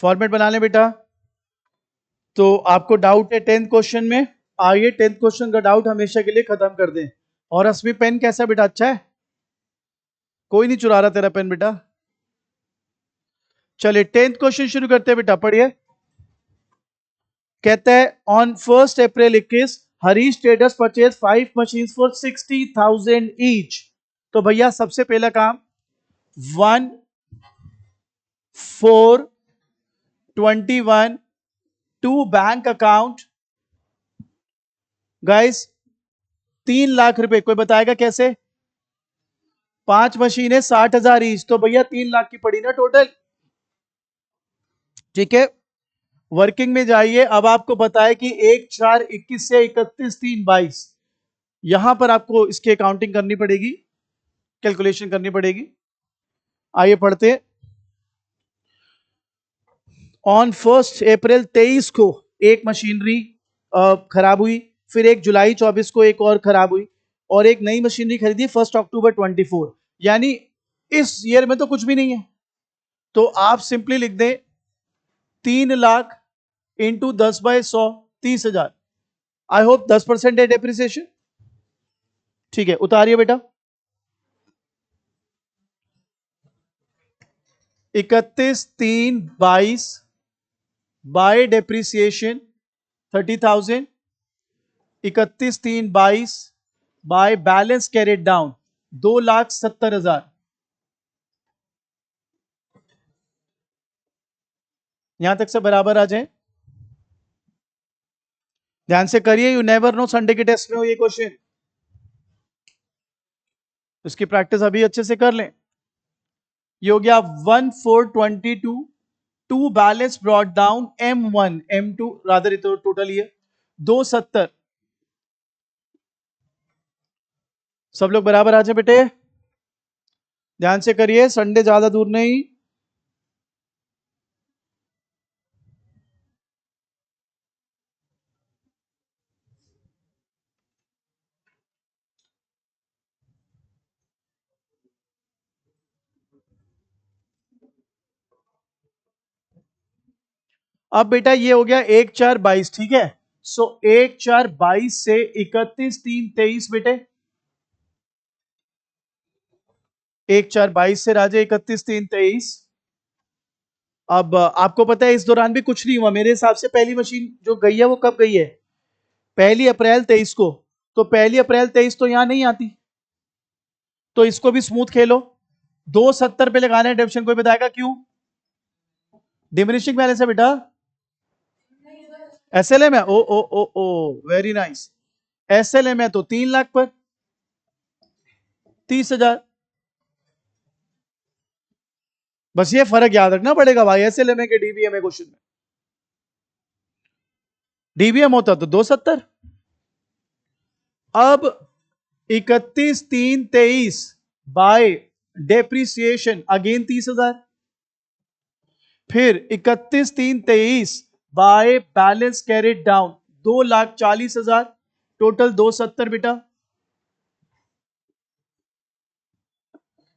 Format बना लें बेटा। तो आपको डाउट है 10th क्वेश्चन में, आइए 10th क्वेश्चन का डाउट हमेशा के लिए खत्म कर दें। और असमी पेन कैसा बेटा, अच्छा है? कोई नहीं चुरा रहा तेरा पेन बेटा। चलिए 10th क्वेश्चन शुरू करते हैं बेटा, पढ़िए। कहता है on 1 April 21 Harish traders purchase 5 machine for 60,000 each. तो भैया सबसे पहला काम 1 4 21 to bank account, guys 3 lakh रुपए। कोई बताएगा कैसे? 5 मशीनें 60,000 ईच, तो भैया 3 लाख की पड़ी ना टोटल। ठीक है, वर्किंग में जाइए। अब आपको बताए कि 1/4/21 से 31/3/22, यहां पर आपको इसकी अकाउंटिंग करनी पड़ेगी, कैलकुलेशन करनी पड़ेगी। आइए पढ़ते हैं। ऑन 1 अप्रैल 23 को एक मशीनरी खराब हुई, फिर 1 जुलाई 24 को एक और खराब हुई, और एक नई मशीनरी खरीदी 1 अक्टूबर 24। यानी इस ईयर में तो कुछ भी नहीं है। तो आप सिंपली लिख दें 3 लाख इंटू 10/100, 30,000। आई होप 10% है डेप्रिसिएशन। ठीक है, उतारिए बेटा। 31/3/22 bye depreciation 30,000, 31/3/22 by balance carried down 2,70,000। यहां तक से बराबर आ जाए। ध्यान से करिए, यू नेवर नो संडे के टेस्ट में हो ये क्वेश्चन, इसकी प्रैक्टिस अभी अच्छे से कर लें। ये हो गया 1,422 to balance brought down M1 M2 rather, total ये 270। सब लोग बराबर आ जाए बेटे, ध्यान से करिए, संडे ज्यादा दूर नहीं। अब बेटा ये हो गया 1/4/22, ठीक है। सो 1/4/22 से 31/3/23 बेटे, 1/4/22 से राजे 31/3/23। अब आपको पता है इस दौरान भी कुछ नहीं हुआ मेरे हिसाब से। पहली मशीन जो गई है वो कब गई है? 1 अप्रैल 23 को। तो 1 अप्रैल 23 तो यहां नहीं आती, तो इसको भी स्मूथ खेलो। 270 पे लगाना है डेप्शन। कोई बताएगा क्यों? डिमिनिशिंग बैलेंस है बेटा, एसएलएम है। ओ ओ ओ ओ वेरी नाइस। एसएलएम है तो 3 लाख पर 30,000। बस ये फर्क याद रखना पड़ेगा भाई, एसएलएम के डीबीएम क्वेश्चन में। डीबीएम होता तो 270। अब 31/3/23 बाय डेप्रिसिएशन अगेन 30,000, फिर 31/3/23 by balance carried down 2,40,000, total 270 बेटा।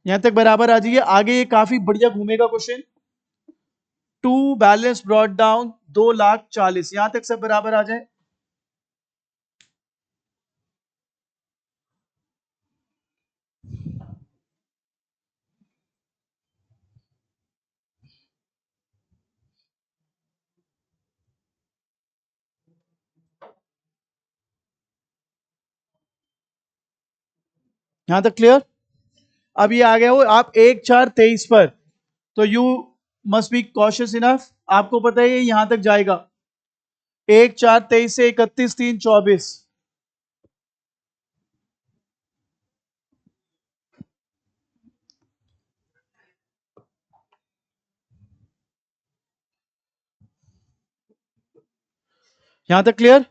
यहां तक बराबर आ जाइए। आगे ये काफी बढ़िया घूमेगा question. To balance brought down 2,40,000, यहां तक सब बराबर आ जाए। यहां तक क्लियर? अब ये आ गया हो आप 1/4/23 पर, तो you must be cautious enough. आपको पता है ये यहां तक जाएगा 1/4/23 से 31/3/24। यहां तक क्लियर?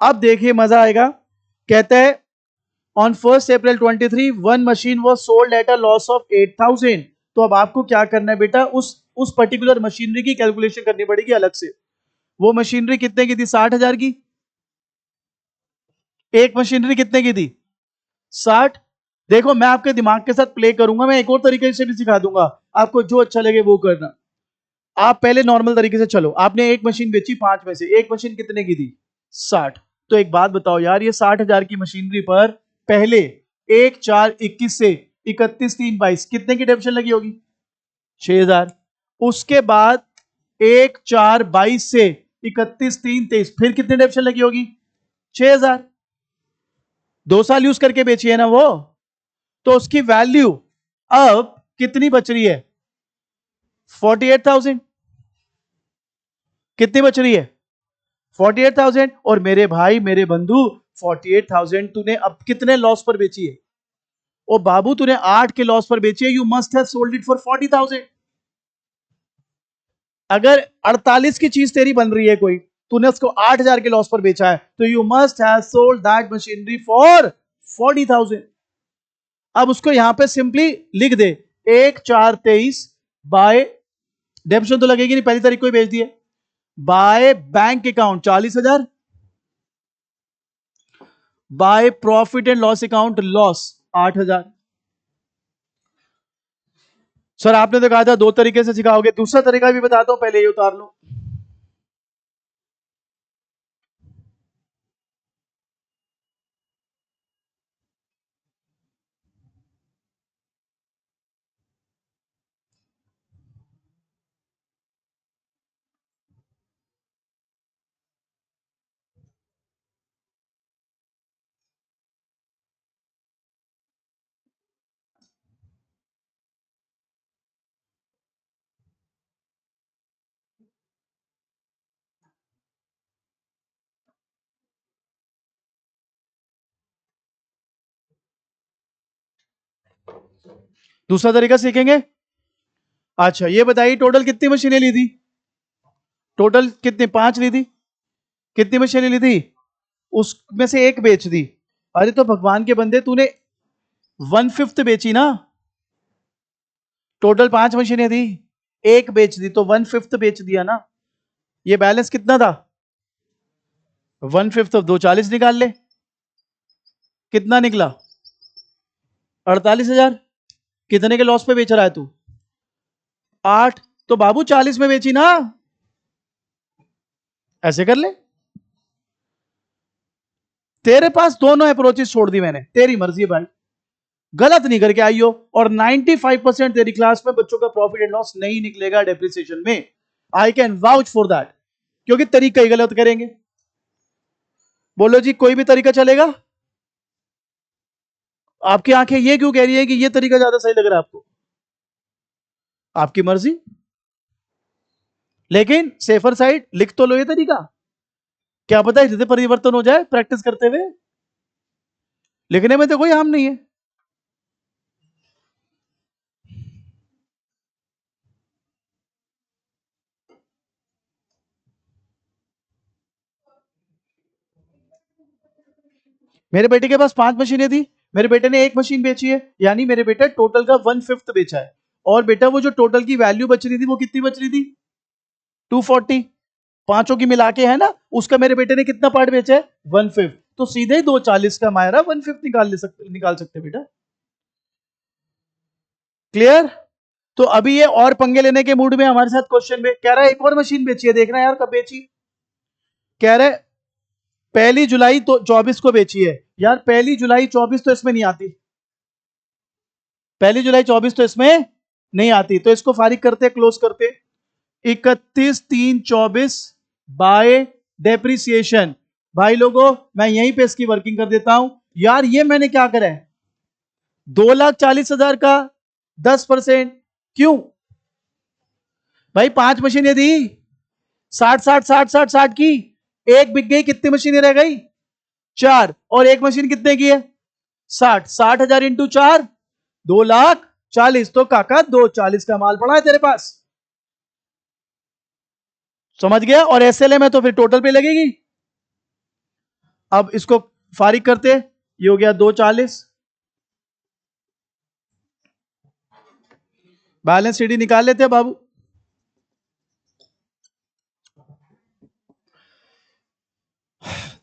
अब देखिए मजा आएगा। कहता है on 1 April 23 one machine was sold at a loss of 8,000। तो अब आपको क्या करना है बेटा, उस पर्टिकुलर मशीनरी की कैलकुलेशन करनी पड़ेगी अलग से। वो मशीनरी कितने की थी? 60,000 की। एक मशीनरी कितने की थी? 60। देखो मैं आपके दिमाग के साथ प्ले करूंगा, मैं एक और तरीके से भी सिखा दूंगा, आपको जो अच्छा लगे वो करना। आप पहले नॉर्मल तरीके से चलो, आपने एक मशीन बेची 5 में से, एक मशीन कितने की थी? 60। तो एक बात बताओ यार, ये 60,000 की मशीनरी पर पहले 1/4/21 से 31/3/22 कितने की डेप्रिसिएशन लगी होगी? 6,000। उसके बाद 1/4/22 से 31/3/23 फिर कितनी डेप्रिसिएशन लगी होगी? 6,000। 2 साल यूज करके बेची है ना वो, तो उसकी वैल्यू अब कितनी बच रही है? 48,000। कितनी बच रही है? 48,000। और मेरे भाई मेरे बंधु, 48,000 तूने अब कितने लॉस पर बेची है? ओ बाबू, तूने 8 के लॉस पर बेची है। You must have sold it for 40,000। अगर 48 की चीज तेरी बन रही है कोई, तूने उसको 8,000 के लॉस पर बेचा है, तो you must have sold that machinery for 40,000। अब उसको यहां पे सिंपली लिख दे, 1/4/23 बाय, डेप्शन तो लगेगी नहीं, पहली तारीख को ही बेच दिए, by bank account 40,000, by profit and loss account loss 8,000। Sir आपने तो कहा था 2 तरीके से सिखाओगे, दूसरा तरीका भी बताता हूं, पहले ये उतार लो। दूसरा तरीका सीखेंगे। अच्छा ये बताइए, टोटल कितनी मशीनें ली थी? टोटल कितनी? 5 ली थी। कितनी मशीनें ली थी? उसमें से एक बेच दी। अरे तो भगवान के बंदे, तूने 1/5 बेची ना। टोटल 5 मशीनें थी, एक बेच दी तो 1/5 बेच दिया ना। ये बैलेंस कितना था? 1/5 ऑफ 240 निकाल ले, कितना निकला? 48,000। कितने के लॉस पे बेच रहा है तू? 8। तो बाबू 40 में बेची ना, ऐसे कर ले। तेरे पास दोनों अप्रोचेस छोड़ दी मैंने, तेरी मर्जी है भाई, गलत नहीं करके आई हो। और 95% तेरी क्लास में बच्चों का प्रॉफिट एंड लॉस नहीं निकलेगा डेप्रिसिएशन में। I can vouch for that, क्योंकि तरीका ही गलत करेंगे। बोलो जी, कोई भी तरीका चलेगा? आपकी आंखें ये क्यों कह रही है कि ये तरीका ज्यादा सही लग रहा है आपको? आपकी मर्जी, लेकिन सेफर साइड लिख तो लो ये तरीका, क्या पता हृदय परिवर्तन हो जाए प्रैक्टिस करते हुए। लिखने में तो कोई हार्म नहीं है। मेरे बेटे के पास 5 मशीनें थी, मेरे बेटे ने एक मशीन बेची है, यानी मेरे बेटे टोटल का 1/5 बेचा है। और बेटा वो जो टोटल की वैल्यू बच रही थी वो कितनी बच रही थी? 240। पांचों की मिला के है ना, उसका मेरे बेटे ने कितना पार्ट बेचा है? 1/5। तो सीधे ही 240 का मायरा 1/5 निकाल सकते बेटा। क्लियर? तो अभी ये और पंगे लेने के मूड में हमारे साथ क्वेश्चन में कह रहा है एक और मशीन बेची है, देखना यार कब बेची। कह रहे 1 जुलाई तो 24 को बेची है। यार 1 जुलाई 24 तो इसमें नहीं आती, 1 जुलाई 24 तो इसमें नहीं आती, तो इसको फारिग करते, क्लोज करते। 31/3/24 बाय डेप्रिसिएशन। भाई लोगों, मैं यहीं पे इसकी वर्किंग कर देता हूं। यार ये मैंने क्या करा है? 2,40,000 का 10%। क्यों भाई? 5 मशीनें दी, 60 की, एक बिक गई, कितनी मशीनें रह गई? 4। और एक मशीन कितने की है? 60,000 इंटू 4, 2,40,000। तो काका 240 का माल पड़ा है तेरे पास, समझ गया? और एसएलए में तो फिर टोटल पे लगेगी। अब इसको फारिग करते, ये हो गया 240, बैलेंस शीट निकाल लेते हैं बाबू।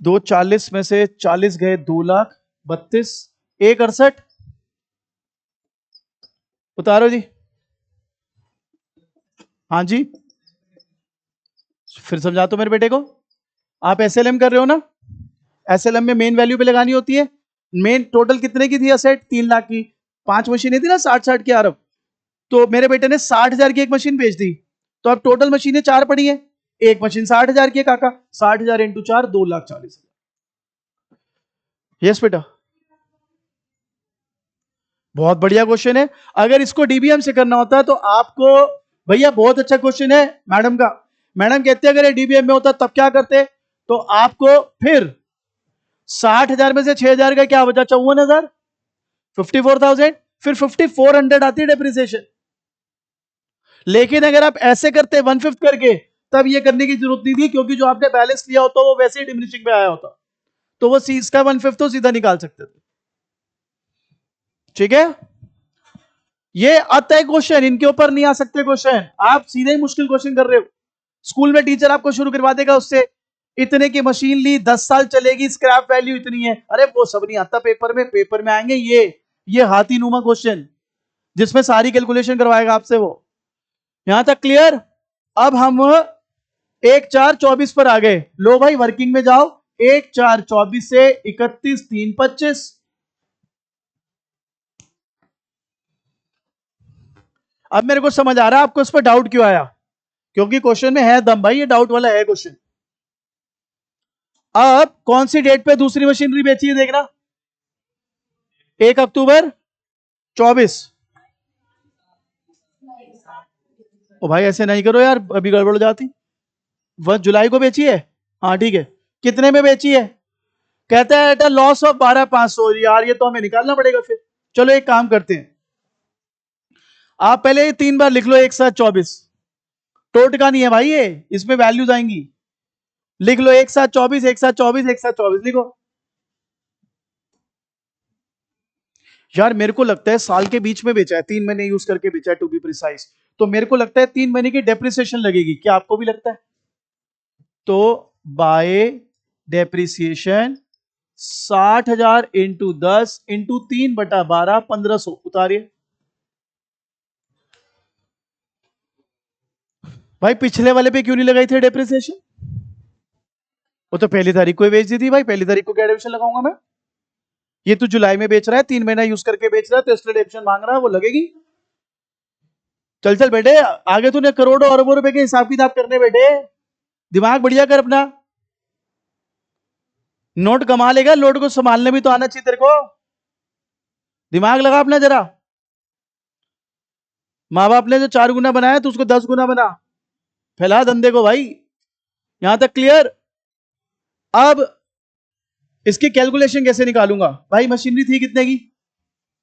240 में से 40 गए, 2,32,000, 168। उतारो जी। हाँ जी, फिर समझा तो मेरे बेटे को। आप एसएलएम कर रहे हो ना, एसएलएम में मेन वैल्यू पे लगानी होती है। मेन टोटल कितने की थी असेट? 3 लाख की। 5 मशीनें थी ना, 60-60 की अरब। तो मेरे बेटे ने 60,000 की एक मशीन बेच दी, तो अब टोटल मशीनें 4 पड़ी है। एक मशीन 60,000 की है काका, 60,000 इंटू 4, 2,40,000। यस बेटा, बहुत बढ़िया क्वेश्चन है। अगर इसको डीबीएम से करना होता है तो आपको, भैया बहुत अच्छा क्वेश्चन है मैडम का। मैडम कहते हैं अगर ये डीबीएम में होता तब क्या करते? तो आपको फिर 60,000 में से 6,000 का क्या बचा? 54,000, 54,000। फिर 5,400 आती है डेप्रिसिएशन। लेकिन अगर आप ऐसे करते 1/5 करके, तब ये करने की जरूरत नहीं थी, क्योंकि जो आपने बैलेंस लिया होता वो वैसे ही डिमिनिशिंग पे आया होता, तो वो इसका 1/5 तो सीधा निकाल सकते थे। ठीक है, ये अतः क्वेश्चन, इनके ऊपर नहीं आ सकते क्वेश्चन। आप सीधे ही मुश्किल क्वेश्चन कर रहे हो। स्कूल में टीचर आपको शुरू करवा देगा उससे, इतने की मशीन ली, 10 साल चलेगी, स्क्रैप वैल्यू इतनी है। अरे वो सब नहीं आता पेपर में। पेपर में आएंगे ये हाथी नुमा क्वेश्चन, जिसमें सारी कैलकुलेशन करवाएगा आपसे वो। यहां तक क्लियर? अब हम 1/4/24 पर आ गए। लो भाई वर्किंग में जाओ। 1/4/24 से 31/3/25। अब मेरे को समझ आ रहा है आपको इस पर डाउट क्यों आया, क्योंकि क्वेश्चन में है दम भाई, ये डाउट वाला है क्वेश्चन। अब कौन सी डेट पे दूसरी मशीनरी बेची है देखना? 1 अक्टूबर 24। ओ भाई ऐसे नहीं करो यार, अभी गड़बड़ हो जाती। 1 जुलाई को बेची है, हाँ ठीक है। कितने में बेची है? कहता है एट लॉस ऑफ 12,500। यार ये तो हमें निकालना पड़ेगा फिर। चलो एक काम करते हैं, आप पहले ये 3 बार लिख लो 1/7/24। टोटका नहीं है भाई ये, इसमें वैल्यूज आएंगी। लिख लो 1/7/24, 1/7/24, 1/7/24 लिखो। यार मेरे को लगता है साल के बीच में बेचा है, 3 महीने यूज करके बेचा है टू बी प्रिसाइज। तो मेरे को लगता है 3 महीने की डेप्रिसिएशन लगेगी। क्या आपको भी लगता है? तो बाय डेप्रिसिएशन 60,000 इंटू 10 इंटू 3/12, 1,500 उतारिए। भाई पिछले वाले पे क्यों नहीं लगाई थी डेप्रिसिएशन? वो तो पहली तारीख को ही बेच दी थी भाई, पहली तारीख को क्या डेप्रिसिएशन लगाऊंगा मैं? ये तो जुलाई में बेच रहा है, 3 महीना यूज करके बेच रहा है, तो इसलिए डेप्रिसिएशन मांग रहा है, वो लगेगी। चल चल बेटे, आगे तूने करोड़ों अरबों रुपए के हिसाब किताब करने बेटे, दिमाग बढ़िया कर अपना। नोट कमा लेगा, लोड को संभालने भी तो आना चाहिए तेरे को। दिमाग लगा अपना जरा। माँ बाप ने जो 4 गुना बनाया तो उसको 10 गुना बना, फैला धंधे को भाई। यहां तक क्लियर? अब इसकी कैलकुलेशन कैसे निकालूंगा? भाई मशीनरी थी कितने की?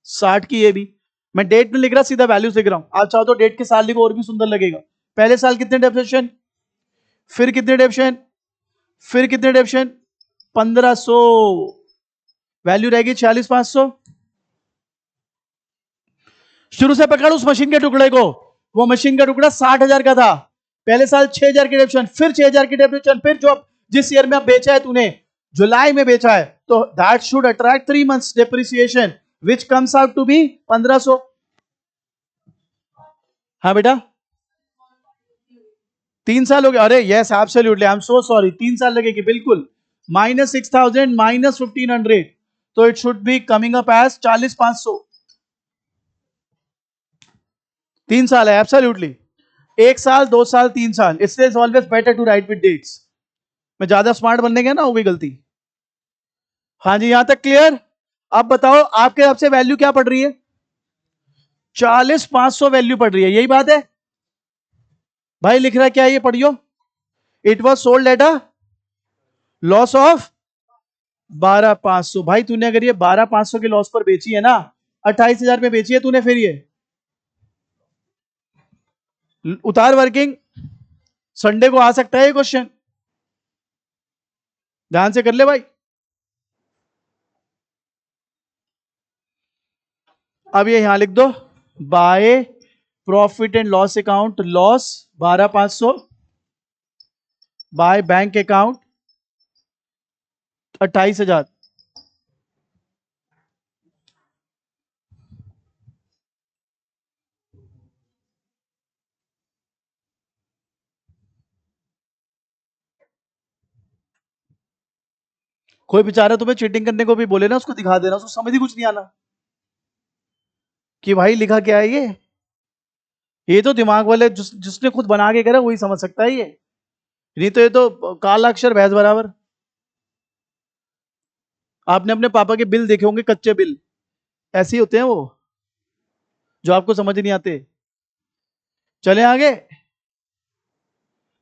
60 की। ये भी मैं डेट में लिख रहा, सीधा वैल्यूज लिख रहा हूं। आप चाहो तो डेट के साल लिखो, और भी सुंदर लगेगा। पहले साल कितने डेप्रिसिएशन, फिर कितने डेप्रिसिएशन, फिर कितने डेप्रिसिएशन? 1,500। वैल्यू रहेगी 46,500। शुरू से पकड़ उस मशीन के टुकड़े को। वो मशीन का टुकड़ा 60,000 का था। पहले साल 6,000 की डेप्रिसिएशन, फिर 6,000 की डेप्रिसिएशन, फिर जो जिस ईयर में आप बेचा है तूने, जुलाई में बेचा है, तो that should attract 3 months depreciation, which comes out to be 1,500। हाँ बेटा, 3 साल हो गए। अरे yes absolutely, I am so sorry, 3 साल लगेगी बिल्कुल। -6,000 -1,500, तो it should be coming up as 40,500। 3 साल है एब्सोल्युटली। 1 साल, 2 साल, 3 साल, इसलिए always better to write with dates. मैं ज्यादा स्मार्ट बनने गया ना, हो गई गलती। हाँ जी, यहां तक क्लियर? अब बताओ आपके हिसाब से वैल्यू क्या पड़ रही है? 40,500 वैल्यू पड़ रही है, यही बात है भाई। लिख रहा क्या है ये, पढ़ियो। It was sold at a loss of 12,500। भाई तूने अगर ये 12,500 के लॉस पर बेची है ना, 28,000 में बेची है तूने, फिर ये उतार वर्किंग। संडे को आ सकता है ये क्वेश्चन, ध्यान से कर ले भाई। अब ये यहां लिख दो, by profit and loss account, loss 12,500, by bank account 28,000। कोई बेचारा तुम्हें चीटिंग करने को भी बोले ना, उसको दिखा देना, उसको समझ ही कुछ नहीं आना कि भाई लिखा क्या है ये तो दिमाग वाले जिसने खुद बना के करा वही समझ सकता है ये, नहीं तो ये तो काला अक्षर भैंस बराबर। आपने अपने पापा के बिल देखे होंगे, कच्चे बिल ऐसे ही होते हैं वो, जो आपको समझ नहीं आते। चले आगे।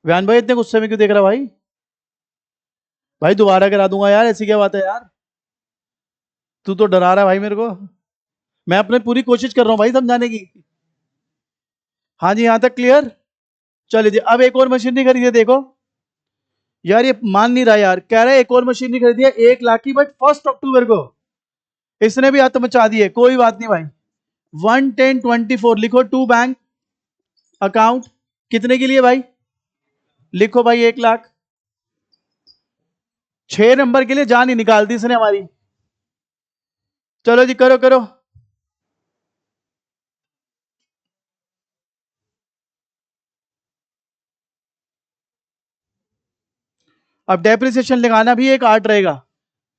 व्यान भाई इतने गुस्से में क्यों देख रहा भाई? भाई दोबारा करा दूंगा यार, ऐसी क्या बात है यार, तू तो डरा रहा है भाई मेरे को। मैं अपने पूरी कोशिश कर रहा हूं भाई समझाने की। हाँ जी, यहां तक क्लियर। चलिए जी, अब एक और मशीनरी खरीदे। देखो यार, ये मान नहीं रहा यार, कह रहा है एक और मशीनरी खरीदी है 1 लाख की, बट 1 अक्टूबर को। इसने भी हाथ मचा दिए। कोई बात नहीं भाई, 11024 लिखो, टू बैंक अकाउंट। कितने के लिए भाई? लिखो भाई 1 लाख। 6 नंबर के लिए जान ही निकाल दी इसने हमारी। चलो जी, करो करो। अब डेप्रिसिएशन लगाना भी एक आर्ट रहेगा।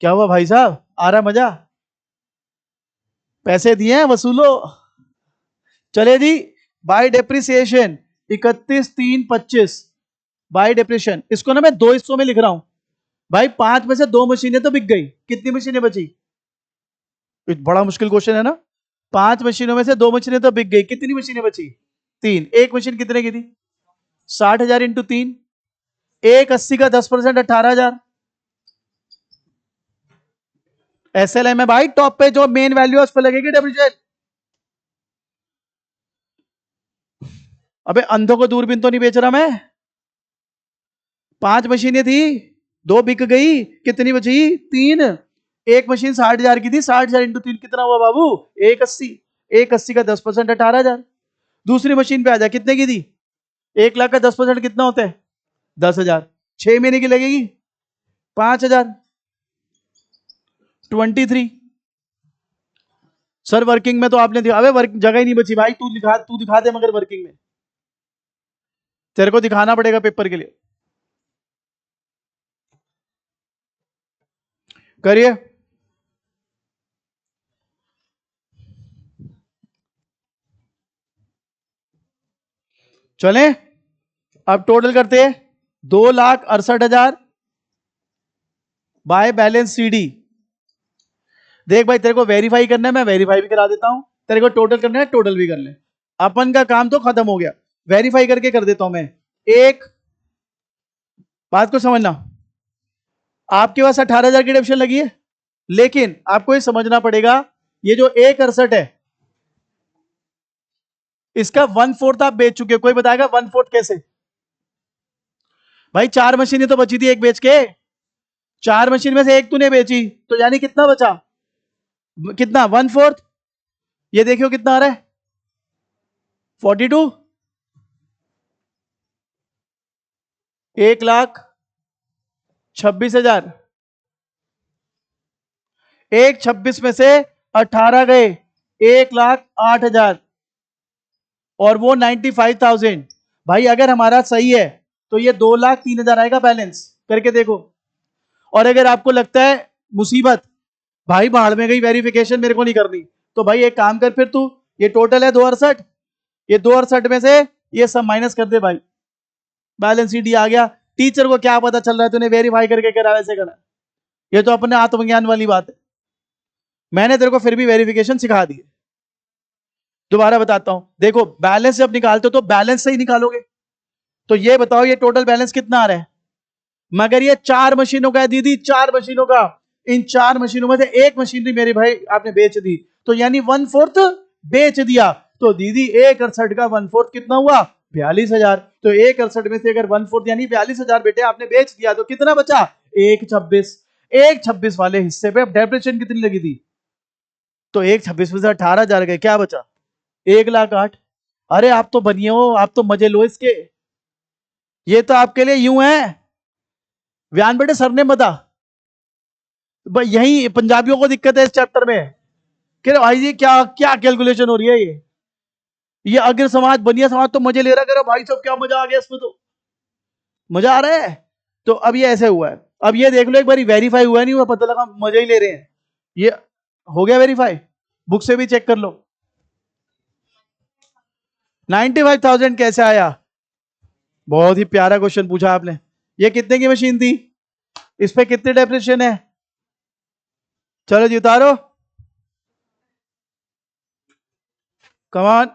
क्या हुआ भाई साहब, आ रहा मजा? पैसे दिए हैं, वसूलो। चले जी, बाय डेप्रिसिएशन 31/3/25। बाय डेप्रिसिएशन, इसको ना मैं 2 हिस्सों में लिख रहा हूं भाई। 5 में से 2 मशीनें तो बिक गई, कितनी मशीनें बची? एक बड़ा मुश्किल क्वेश्चन है ना। 5 मशीनों में से 2 मशीनें तो बिक गई, कितनी मशीनें बची? 3। एक मशीन कितने की थी? 60,000 इंटू 3। 180 का 10% 18,000। SLM है भाई, टॉप पे जो मेन वैल्यू है उस पर लगेगी डेप्रिसिएशन। अबे अंधों को दूरबीन तो नहीं बेच रहा मैं। 5 मशीनें थी, 2 बिक गई, कितनी बची? 3। एक मशीन 60,000 की थी, 60,000 इंटू 3 कितना हुआ बाबू? 180। 180 का 10% 18,000। दूसरी मशीन पे आ जा, कितने की थी? 1 लाख का 10% कितना होता है? 10,000। 6 महीने की लगेगी, 5,000। 23। सर वर्किंग में तो आपने दिखा, अबे वर्क जगह ही नहीं बची भाई, तू दिखा दे, मगर वर्किंग में तेरे को दिखाना पड़ेगा पेपर के लिए। करिए। चले, अब टोटल करते हैं। 2,68,000 बाय बैलेंस सीडी। देख भाई, तेरे को वेरीफाई करना है, मैं वेरीफाई भी करा देता हूं। तेरे को टोटल करना है, टोटल भी कर ले। अपन का काम तो खत्म हो गया, वेरीफाई करके कर देता हूं मैं। एक बात को समझना, आपके पास 18,000 की डिडक्शन लगी है, लेकिन आपको ये समझना पड़ेगा, ये जो 168 है, इसका 1/4 आप बेच चुके हो। कोई बताएगा 1/4 कैसे? भाई 4 मशीनें तो बची थी एक बेच के, 4 मशीन में से एक तूने बेची, तो यानी कितना बचा? कितना? 1/4। ये देखियो कितना आ रहा है, 42। 1,26,000। 1,26 में से 18 गए, 1,08,000, और वो 95,000। भाई अगर हमारा सही है तो ये 2,03,000 आएगा बैलेंस, करके देखो। और अगर आपको लगता है मुसीबत, भाई भाड़ में गई वेरिफिकेशन, मेरे को नहीं करनी, तो भाई एक काम कर फिर तू, ये टोटल है 268, ये 268 में से ये सब माइनस कर दे भाई, बैलेंस शीट आ गया। टीचर को क्या पता चल रहा है तूने वेरीफाई करके करा वैसे करा? ये तो अपने आत्मज्ञान वाली बात है। मैंने तेरे को फिर भी वेरिफिकेशन सिखा दी। दोबारा बताता हूं, देखो बैलेंस जब निकालते हो तो बैलेंस से ही निकालोगे। तो ये बताओ, ये टोटल बैलेंस कितना आ रहा है? मगर ये 4 मशीनों का है दीदी, 4 मशीनों का। इन 4 मशीनों में से एक मशीनरी मेरे भाई आपने बेच दी, तो यानी 1/4 बेच दिया। तो दीदी 168 का 1/4 कितना हुआ? 42,000। तो 168 में से अगर 1/4 यानी 42,000 बेटे आपने बेच दिया, तो कितना बचा? 126। 126 वाले हिस्से पे डेप्रिसिएशन कितनी लगी थी? तो 126 में से 18,000 गए, क्या बचा? 1,08,000। अरे आप तो बनिए हो, आप तो मजे लो इसके। ये तो आपके लिए यूं है, व्यान बेटे सर ने बता, यही पंजाबियों को दिक्कत है इस चैप्टर में कि भाई जी क्या क्या कैलकुलेशन हो रही है ये अग्र समाज बनिया समाज तो मजे ले रहा, करो भाई सब क्या मजा आ गया इसमें, तो मजा आ रहा है। तो अब ये ऐसे हुआ है, अब ये देख लो एक बार वेरीफाई हुआ नहीं हुआ, पता लगा मजा ही ले रहे हैं। ये हो गया वेरीफाई, बुक से भी चेक कर लो। 95,000 कैसे आया? बहुत ही प्यारा क्वेश्चन पूछा आपने। ये कितने की मशीन थी? इस पे कितने डेप्रिसिएशन है? चलो जी उतारो, कमान।